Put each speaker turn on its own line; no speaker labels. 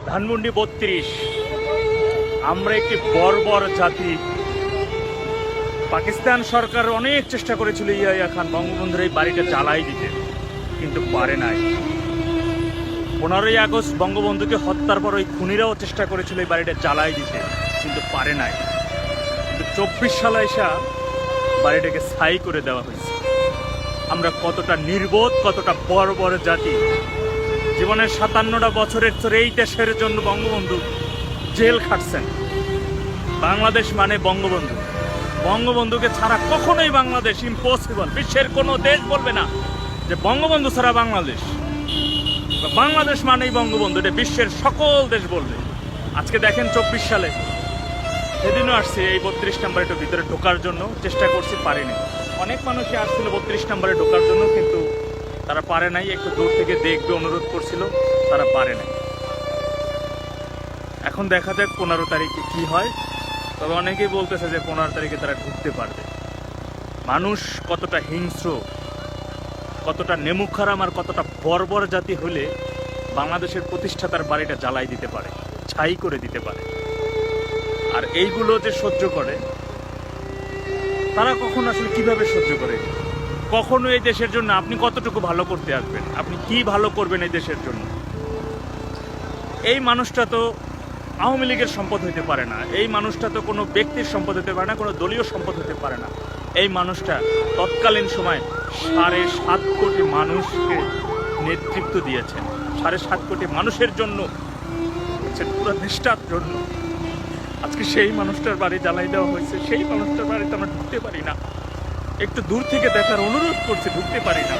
ধানমন্ডি ৩২। আমরা একটি বর্বর জাতি। পাকিস্তান সরকার অনেক চেষ্টা করেছিল ইয়াহিয়া খান বঙ্গবন্ধুর এই বাড়িটা জ্বালাই দিতে, কিন্তু পারে নাই। 15ই আগস্ট বঙ্গবন্ধুকে হত্যার পর ওই খুনিরাও চেষ্টা করেছিল এই বাড়িটা জ্বালাই দিতে, কিন্তু পারে নাই। কিন্তু 24 সালে এসে বাড়িটাকে ছাই করে দেওয়া হয়েছে। আমরা কতটা নির্বোধ, কতটা বর্বর জাতি। জীবনের 57টা বছরের তোর এই দেশের জন্য বঙ্গবন্ধু জেল খাটছেন। বাংলাদেশ মানে বঙ্গবন্ধু। বঙ্গবন্ধুকে ছাড়া কখনোই বাংলাদেশ ইম্পসিবল। বিশ্বের কোনো দেশ বলবে না যে বঙ্গবন্ধু ছাড়া বাংলাদেশ। বাংলাদেশ মানেই বঙ্গবন্ধু, এটা বিশ্বের সকল দেশ বলবে। আজকে দেখেন 24 সালে সেদিনও আসছে এই 32 নম্বরের ভিতরে ঢোকার জন্য চেষ্টা করছি, পারিনি। অনেক মানুষই আসছিল 32 নম্বরে ঢোকার জন্য, কিন্তু তারা পারে নাই। একটু দূর থেকে দেখবে অনুরোধ করছিল, তারা পারে নাই। এখন দেখা যাক 15 তারিখে কি হয়। তবে অনেকেই বলতেছে যে 15 তারিখে তারা ঢুকতে পারবে। মানুষ কতটা হিংস্র, কতটা নেমুখারাম আর কতটা বর্বর জাতি হলে বাংলাদেশের প্রতিষ্ঠাতার বাড়িটা জ্বালাই দিতে পারে, ছাই করে দিতে পারে। আর এইগুলো যে সহ্য করে, তারা কখন আসলে কিভাবে সহ্য করে? কখনো এই দেশের জন্য আপনি কতটুকু ভালো করতে আসবেন? আপনি কি ভালো করবেন এই দেশের জন্য? এই মানুষটা তো আওয়ামী লীগের সম্পদ হতে পারে না। এই মানুষটা তো কোনো ব্যক্তির সম্পদ হতে পারে না, কোনো দলীয় সম্পদ হতে পারে না। এই মানুষটা তৎকালীন সময় 7.5 কোটি মানুষকে নেতৃত্ব দিয়েছেন। 7.5 কোটি মানুষের জন্য, পুরো দেশটার জন্য। আজকে সেই মানুষটার বাড়ি জ্বালাই দেওয়া হয়েছে। সেই মানুষটার বাড়িতে আমরা ঢুকতে পারি না। একটু দূর থেকে দেখার অনুরোধ করছি, ঢুকতে পারি না।